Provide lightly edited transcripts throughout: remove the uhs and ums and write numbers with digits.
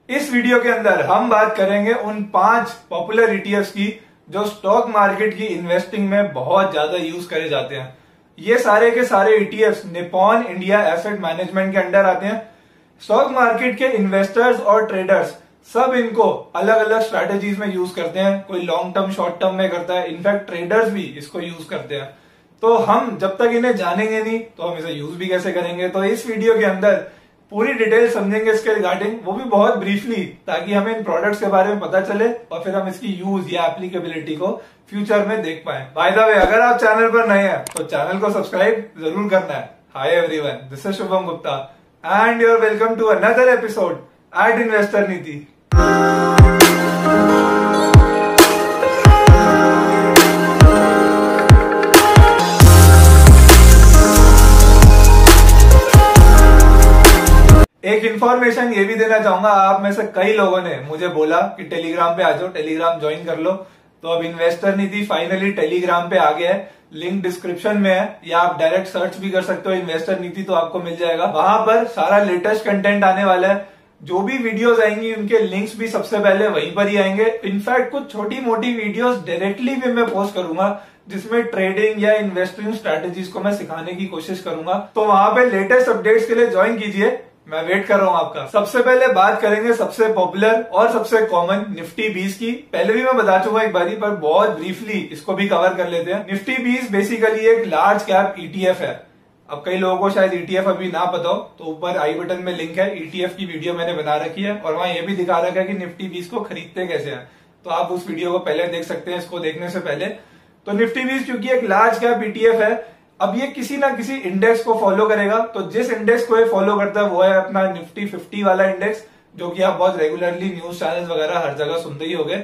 इस वीडियो के अंदर हम बात करेंगे उन 5 पॉपुलर ईटीएफ्स की जो स्टॉक मार्केट की इन्वेस्टिंग में बहुत ज्यादा यूज करे जाते हैं। ये सारे के सारे ETFs Nippon India asset management के अंडर आते हैं। स्टॉक मार्केट के इन्वेस्टर्स और ट्रेडर्स सब इनको अलग अलग स्ट्रैटेजीज में यूज करते हैं। कोई लॉन्ग टर्म शॉर्ट टर्म में करता है, इनफैक्ट ट्रेडर्स भी इसको यूज करते हैं। तो हम जब तक इन्हें जानेंगे नहीं तो हम इसे यूज भी कैसे करेंगे। तो इस वीडियो के अंदर पूरी डिटेल समझेंगे इसके रिगार्डिंग, वो भी बहुत ब्रीफली, ताकि हमें इन प्रोडक्ट्स के बारे में पता चले और फिर हम इसकी यूज या एप्लीकेबिलिटी को फ्यूचर में देख पाए। बाय द वे, अगर आप चैनल पर नए हैं तो चैनल को सब्सक्राइब जरूर करना है। Hi everyone, this is Shubham Gupta and you are welcome to another episode at Investor Niti. एक इन्फॉर्मेशन ये भी देना चाहूंगा, आप में से कई लोगों ने मुझे बोला कि टेलीग्राम पे आ जाओ, टेलीग्राम ज्वाइन कर लो। तो अब इन्वेस्टर नीति फाइनली टेलीग्राम पे आ गया है। लिंक डिस्क्रिप्शन में है या आप डायरेक्ट सर्च भी कर सकते हो इन्वेस्टर नीति, तो आपको मिल जाएगा। वहां पर सारा लेटेस्ट कंटेंट आने वाला है। जो भी वीडियोस आएंगी उनके लिंक्स भी सबसे पहले वहीं पर ही आएंगे। इनफैक्ट कुछ छोटी मोटी वीडियोस डायरेक्टली भी मैं पोस्ट करूंगा जिसमें ट्रेडिंग या इन्वेस्टिंग स्ट्रैटेजीज को मैं सिखाने की कोशिश करूंगा। तो वहां पे लेटेस्ट अपडेट्स के लिए ज्वाइन कीजिए, मैं वेट कर रहा हूं आपका। सबसे पहले बात करेंगे सबसे पॉपुलर और सबसे कॉमन निफ्टी 20 की। पहले भी मैं बता चुका एक बारी, पर बहुत ब्रीफली इसको भी कवर कर लेते हैं। निफ्टी 20 बेसिकली एक लार्ज कैप ईटीएफ है। अब कई लोगों को शायद ईटीएफ अभी ना पता हो, तो ऊपर आई बटन में लिंक है, ईटीएफ की वीडियो मैंने बना रखी है और वहां ये भी दिखा रखा है कि निफ्टी 20 को खरीदते कैसे हैं। तो आप उस वीडियो को पहले देख सकते हैं इसको देखने से पहले। तो निफ्टी 20 क्योंकि एक लार्ज कैप ईटीएफ है, अब ये किसी ना किसी इंडेक्स को फॉलो करेगा। तो जिस इंडेक्स को ये फॉलो करता है वो है अपना निफ्टी 50 वाला इंडेक्स, जो कि आप बहुत रेगुलरली न्यूज चैनल्स वगैरह हर जगह सुनते ही होंगे।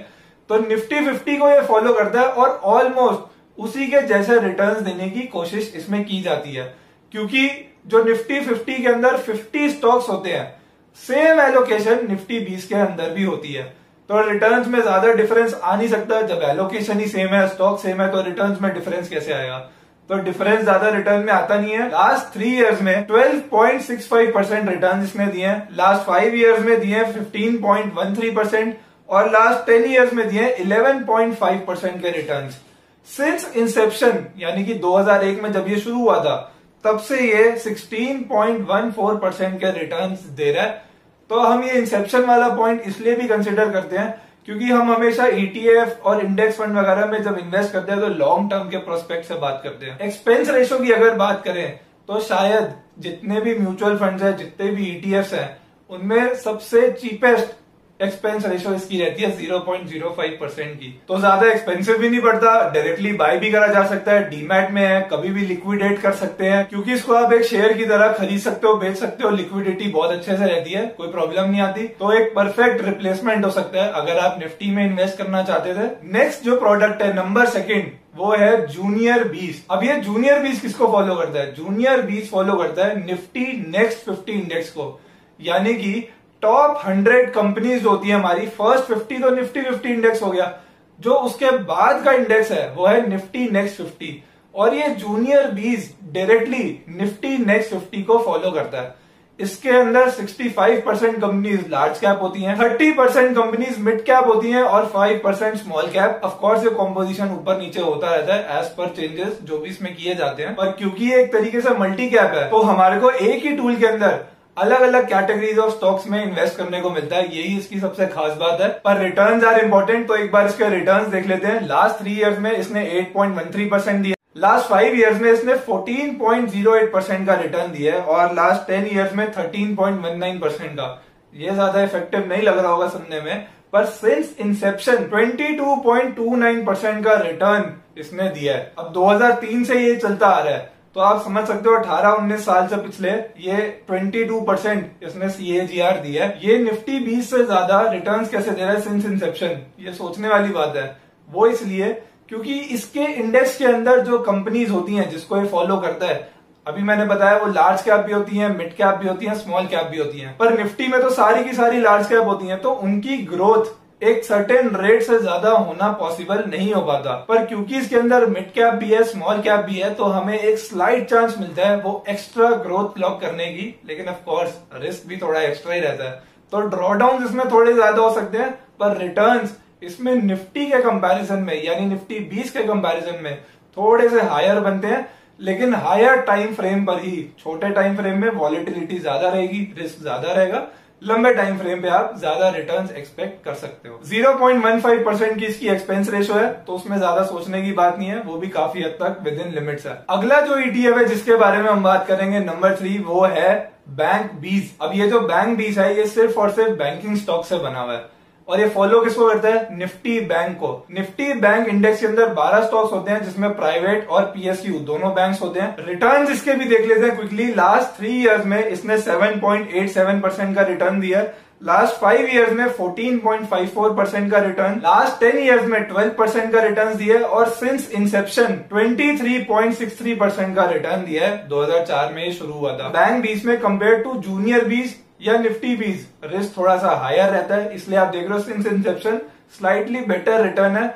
तो निफ्टी 50 को ये फॉलो करता है और ऑलमोस्ट उसी के जैसे रिटर्न्स देने की कोशिश इसमें की जाती है, क्योंकि जो निफ्टी 50 के अंदर 50 स्टॉक्स होते हैं, सेम एलोकेशन निफ्टी 20 के अंदर भी होती है। तो रिटर्न्स में ज्यादा डिफरेंस आ नहीं सकता। जब एलोकेशन ही सेम है, स्टॉक सेम है, तो रिटर्न्स में डिफरेंस कैसे आएगा? तो डिफरेंस ज्यादा रिटर्न में आता नहीं है। लास्ट 3 इयर्स में 12.65% रिटर्न इसने दिए हैं। लास्ट 5 इयर्स में दिए 15.13% और लास्ट 10 इयर्स में दिए 11.5% के रिटर्न। सिंस इंसेप्शन यानी कि 2001 में जब ये शुरू हुआ था, तब से ये 16.14% के रिटर्न दे रहा है। तो हम ये इंसेप्शन वाला पॉइंट इसलिए भी कंसिडर करते हैं क्योंकि हम हमेशा ईटीएफ और इंडेक्स फंड वगैरह में जब इन्वेस्ट करते हैं तो लॉन्ग टर्म के प्रोस्पेक्ट से बात करते हैं। एक्सपेंस रेशो की अगर बात करें तो शायद जितने भी म्यूचुअल फंड्स हैं, जितने भी ईटीएफ्स हैं, उनमें सबसे चीपेस्ट एक्सपेंस रेशो इसकी रहती है 0.05% की। तो ज्यादा एक्सपेंसिव भी नहीं पड़ता, डायरेक्टली बाय भी करा जा सकता है, डीमैट में है, कभी भी लिक्विडेट कर सकते हैं, क्योंकि इसको आप एक शेयर की तरह खरीद सकते हो, बेच सकते हो, लिक्विडिटी बहुत अच्छे से रहती है, कोई प्रॉब्लम नहीं आती। तो एक परफेक्ट रिप्लेसमेंट हो सकता है अगर आप निफ्टी में इन्वेस्ट करना चाहते थे। नेक्स्ट जो प्रोडक्ट है नंबर 2 वो है जूनियर 20। अब ये जूनियर 20 किसको फॉलो करता है? जूनियर 20 फॉलो करता है निफ्टी नेक्स्ट 50 इंडेक्स को, यानी कि टॉप 100 कंपनीज होती है हमारी। फर्स्ट 50 तो निफ्टी 50 इंडेक्स हो गया, जो उसके बाद का इंडेक्स है वो है निफ्टी नेक्स्ट 50। और ये जूनियर 20 डायरेक्टली निफ्टी नेक्स्ट 50 को फॉलो करता है। इसके अंदर 65% कंपनीज लार्ज कैप होती हैं, 30% कंपनीज मिड कैप होती हैं और 5% स्मॉल कैप। ऑफ कोर्स ये कॉम्पोजिशन ऊपर नीचे होता रहता है एज पर चेंजेस जो भी इसमें किए जाते हैं। पर क्योंकि ये एक तरीके से मल्टी कैप है, तो हमारे को एक ही टूल के अंदर अलग अलग कैटेगरीज ऑफ स्टॉक्स में इन्वेस्ट करने को मिलता है। यही इसकी सबसे खास बात है। पर रिटर्न्स आर इंपॉर्टेंट, तो एक बार इसके रिटर्न्स देख लेते हैं। लास्ट 3 इयर्स में इसने 8.13% दिया, लास्ट 5 इयर्स में इसने 14.08% का रिटर्न दिया है और लास्ट 10 इयर्स में 13.19% का। ये ज्यादा इफेक्टिव नहीं लग रहा होगा सुनने में, पर सिंस इंसेप्शन 22.29% का रिटर्न इसने दिया है। अब 2003 से ये चलता आ रहा है, तो आप समझ सकते हो 18-19 साल से पिछले ये 22% इसने CAGR दिया है। ये निफ्टी 20 से ज्यादा रिटर्न्स कैसे दे रहा है सिंस इंसेप्शन? ये सोचने वाली बात है। वो इसलिए क्योंकि इसके इंडेक्स के अंदर जो कंपनीज होती हैं जिसको ये फॉलो करता है, अभी मैंने बताया वो लार्ज कैप भी होती हैं, मिड कैप भी होती हैं, स्मॉल कैप भी होती हैं। पर निफ्टी में तो सारी की सारी लार्ज कैप होती हैं, तो उनकी ग्रोथ एक सर्टेन रेट से ज्यादा होना पॉसिबल नहीं हो पाता। पर क्योंकि इसके अंदर मिड कैप भी है, स्मॉल कैप भी है, तो हमें एक स्लाइट चांस मिलता है वो एक्स्ट्रा ग्रोथ क्लॉक करने की। लेकिन ऑफ कोर्स रिस्क भी थोड़ा एक्स्ट्रा ही रहता है। तो ड्रॉडाउन इसमें थोड़े ज्यादा हो सकते हैं, पर रिटर्न्स इसमें निफ्टी के कंपैरिजन में यानी निफ्टी 20 के कंपैरिजन में थोड़े से हायर बनते हैं, लेकिन हायर टाइम फ्रेम पर ही। छोटे टाइम फ्रेम में वॉलेटिलिटी ज्यादा रहेगी, रिस्क ज्यादा रहेगा, लंबे टाइम फ्रेम पे आप ज्यादा रिटर्न्स एक्सपेक्ट कर सकते हो। 0.15% की इसकी एक्सपेंस रेशो है, तो उसमें ज्यादा सोचने की बात नहीं है, वो भी काफी हद तक विद इन लिमिट्स है। अगला जो ईटीएफ है जिसके बारे में हम बात करेंगे, नंबर 3, वो है बैंक बीज। अब ये जो बैंक बीज है ये सिर्फ और सिर्फ बैंकिंग स्टॉक से बना हुआ है, और ये फॉलो किसको करता है? निफ्टी बैंक को। निफ्टी बैंक इंडेक्स के अंदर 12 स्टॉक्स होते हैं, जिसमें प्राइवेट और पीएसयू दोनों बैंक्स होते हैं। रिटर्न्स इसके भी देख लेते हैं क्विकली। लास्ट 3 इयर्स में इसने 7.87% का रिटर्न दिया। लास्ट 5 इयर्स में 14.54% का रिटर्न, लास्ट 10 इयर्स में 12% का रिटर्न दिया है, और सिंस इंसेप्शन 23.63% का रिटर्न दिया है। 2004 में शुरू हुआ था। बैंक बीस में कंपेयर टू जूनियर बीस या निफ्टी बीज रिस्क थोड़ा सा हायर रहता है, इसलिए आप देख रहे हो since Inception slightly better return है,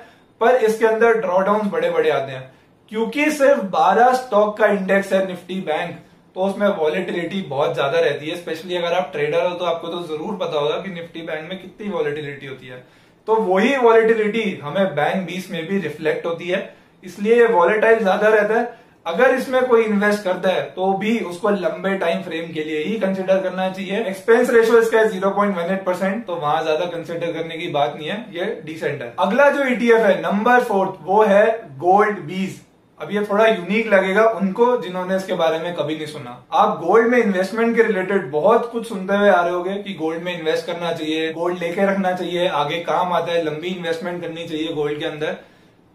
पर इसके अंदर ड्रॉडाउन बड़े बड़े आते हैं। क्योंकि सिर्फ 12 स्टॉक का इंडेक्स है निफ्टी बैंक, तो उसमें वॉलेटिलिटी बहुत ज्यादा रहती है। स्पेशली अगर आप ट्रेडर हो तो आपको तो जरूर पता होगा कि निफ्टी बैंक में कितनी वॉलेटिलिटी होती है। तो वही वॉलेटिलिटी हमें बैंक 20 में भी रिफ्लेक्ट होती है, इसलिए ये वॉलेटाइल ज्यादा रहता है। अगर इसमें कोई इन्वेस्ट करता है तो भी उसको लंबे टाइम फ्रेम के लिए ही कंसिडर करना चाहिए। एक्सपेंस रेशो इसका है 0.18%, तो वहां ज्यादा कंसिडर करने की बात नहीं है, ये डिसेंट है। अगला जो ईटीएफ है नंबर 4, वो है गोल्ड बीज। अब ये थोड़ा यूनिक लगेगा उनको जिन्होंने इसके बारे में कभी नहीं सुना। आप गोल्ड में इन्वेस्टमेंट के रिलेटेड बहुत कुछ सुनते हुए आ रहे होगे कि गोल्ड में इन्वेस्ट करना चाहिए, गोल्ड लेके रखना चाहिए, आगे काम आता है, लंबी इन्वेस्टमेंट करनी चाहिए गोल्ड के अंदर।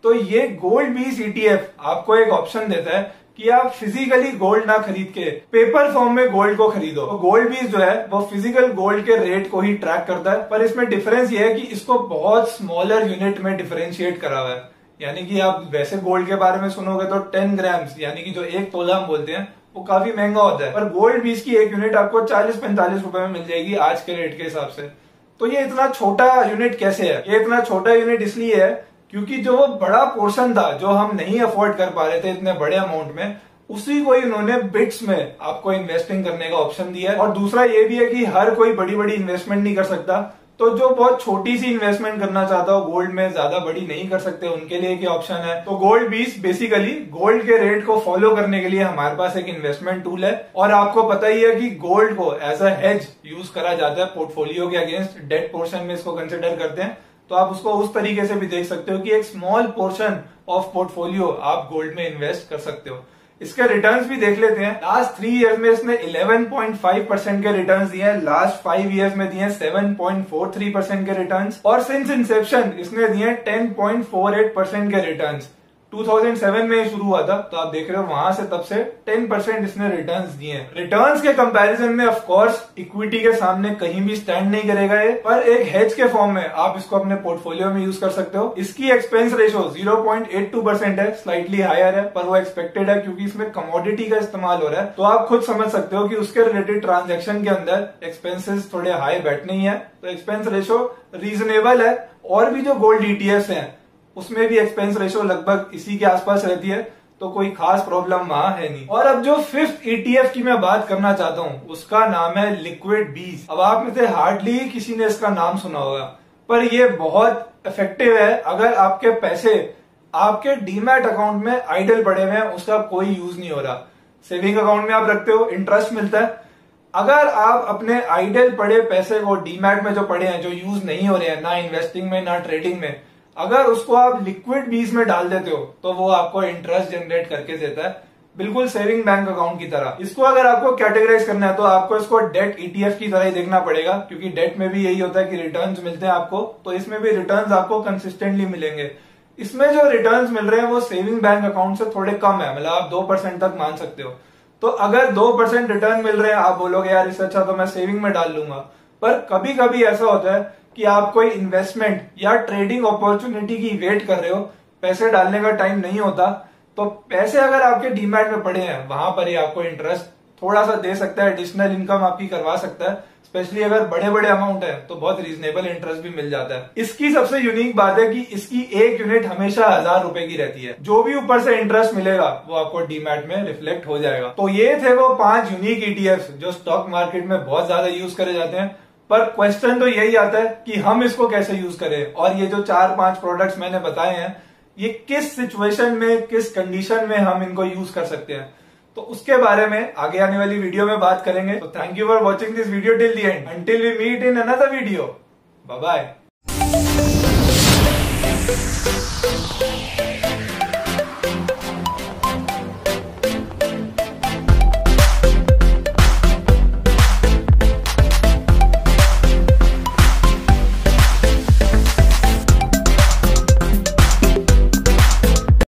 तो ये गोल्ड बीज ईटीएफ आपको एक ऑप्शन देता है कि आप फिजिकली गोल्ड ना खरीद के पेपर फॉर्म में गोल्ड को खरीदो। तो गोल्ड बीज जो है वो फिजिकल गोल्ड के रेट को ही ट्रैक करता है, पर इसमें डिफरेंस ये है कि इसको बहुत स्मॉलर यूनिट में डिफरेंशिएट करा हुआ है। यानी कि आप वैसे गोल्ड के बारे में सुनोगे तो 10 ग्राम्स यानी कि जो 1 तोला हम बोलते हैं वो काफी महंगा होता है, पर गोल्ड बीज की एक यूनिट आपको 40-45 रुपए में मिल जाएगी आज के रेट के हिसाब से। तो ये इतना छोटा यूनिट कैसे है? ये इतना छोटा यूनिट इसलिए है क्योंकि जो वो बड़ा पोर्शन था जो हम नहीं अफोर्ड कर पा रहे थे इतने बड़े अमाउंट में, उसी को इन्होंने बिट्स में आपको इन्वेस्टिंग करने का ऑप्शन दिया है। और दूसरा ये भी है कि हर कोई बड़ी बड़ी इन्वेस्टमेंट नहीं कर सकता, तो जो बहुत छोटी सी इन्वेस्टमेंट करना चाहता हो गोल्ड में, ज्यादा बड़ी नहीं कर सकते, उनके लिए क्या ऑप्शन है। तो गोल्ड बीज बेसिकली गोल्ड के रेट को फॉलो करने के लिए हमारे पास एक इन्वेस्टमेंट टूल है। और आपको पता ही है कि गोल्ड को एज अ हेज यूज करा जाता है पोर्टफोलियो के अगेंस्ट। डेट पोर्शन में इसको कंसिडर करते हैं, तो आप उसको उस तरीके से भी देख सकते हो कि एक स्मॉल पोर्शन ऑफ पोर्टफोलियो आप गोल्ड में इन्वेस्ट कर सकते हो। इसके रिटर्न्स भी देख लेते हैं। लास्ट 3 इयर्स में इसने 11.5% के रिटर्न्स दिए हैं, लास्ट 5 इयर्स में दिए 7.43% के रिटर्न्स, और सिंस इंसेप्शन इसने दिए 10.48% के रिटर्न्स। 2007 में शुरू हुआ था, तो आप देख रहे हो वहां से तब से 10% इसने रिटर्न्स दिए हैं। रिटर्न्स के कंपैरिजन में ऑफ कोर्स इक्विटी के सामने कहीं भी स्टैंड नहीं करेगा ये, पर एक हेज के फॉर्म में आप इसको अपने पोर्टफोलियो में यूज कर सकते हो। इसकी एक्सपेंस रेशो 0.82% है, स्लाइटली हायर है, पर वो एक्सपेक्टेड है क्योंकि इसमें कमोडिटी का इस्तेमाल हो रहा है। तो आप खुद समझ सकते हो कि उसके रिलेटेड ट्रांजेक्शन के अंदर एक्सपेंसेस थोड़े हाई बैठने ही है, तो एक्सपेंस रेशो रीजनेबल है। और भी जो गोल्ड ईटीएफ हैं उसमें भी एक्सपेंस रेशो लगभग इसी के आसपास रहती है, तो कोई खास प्रॉब्लम वहां है नहीं। और अब जो 5th ईटीएफ की मैं बात करना चाहता हूं उसका नाम है लिक्विड बीज। अब आप में से हार्डली किसी ने इसका नाम सुना होगा, पर यह बहुत इफेक्टिव है अगर आपके पैसे आपके डीमैट अकाउंट में आइडल पड़े हुए हैं, उसका कोई यूज नहीं हो रहा। सेविंग अकाउंट में आप रखते हो, इंटरेस्ट मिलता है। अगर आप अपने आइडल पड़े पैसे को डीमैट में जो पड़े हैं, जो यूज नहीं हो रहे हैं, ना इन्वेस्टिंग में ना ट्रेडिंग में, अगर उसको आप लिक्विड बीज में डाल देते हो तो वो आपको इंटरेस्ट जनरेट करके देता है, बिल्कुल सेविंग बैंक अकाउंट की तरह। इसको अगर आपको कैटेगराइज करना है तो आपको इसको डेट ईटीएफ की तरह ही देखना पड़ेगा, क्योंकि डेट में भी यही होता है कि रिटर्न्स मिलते हैं आपको, तो इसमें भी रिटर्न्स आपको कंसिस्टेंटली मिलेंगे। इसमें जो रिटर्न्स मिल रहे हैं वो सेविंग बैंक अकाउंट से थोड़े कम है, मतलब आप 2% तक मान सकते हो। तो अगर 2% रिटर्न मिल रहे हैं, आप बोलोगे यार इससे अच्छा तो मैं सेविंग में डाल लूंगा, पर कभी कभी ऐसा होता है कि आप कोई इन्वेस्टमेंट या ट्रेडिंग अपॉर्चुनिटी की वेट कर रहे हो, पैसे डालने का टाइम नहीं होता, तो पैसे अगर आपके डीमैट में पड़े हैं वहां पर ही आपको इंटरेस्ट थोड़ा सा दे सकता है, एडिशनल इनकम आपकी करवा सकता है। स्पेशली अगर बड़े बड़े अमाउंट है तो बहुत रीजनेबल इंटरेस्ट भी मिल जाता है। इसकी सबसे यूनिक बात है कि इसकी एक यूनिट हमेशा 1000 रुपए की रहती है। जो भी ऊपर से इंटरेस्ट मिलेगा वो आपको डीमैट में रिफ्लेक्ट हो जाएगा। तो ये थे वो 5 यूनिक ईटीएफ जो स्टॉक मार्केट में बहुत ज्यादा यूज करे जाते हैं। पर क्वेश्चन तो यही आता है कि हम इसको कैसे यूज करें, और ये जो 4-5 प्रोडक्ट्स मैंने बताए हैं ये किस सिचुएशन में, किस कंडीशन में हम इनको यूज कर सकते हैं, तो उसके बारे में आगे आने वाली वीडियो में बात करेंगे। तो thank you for watching this video till the end. Until we meet in another video, bye bye.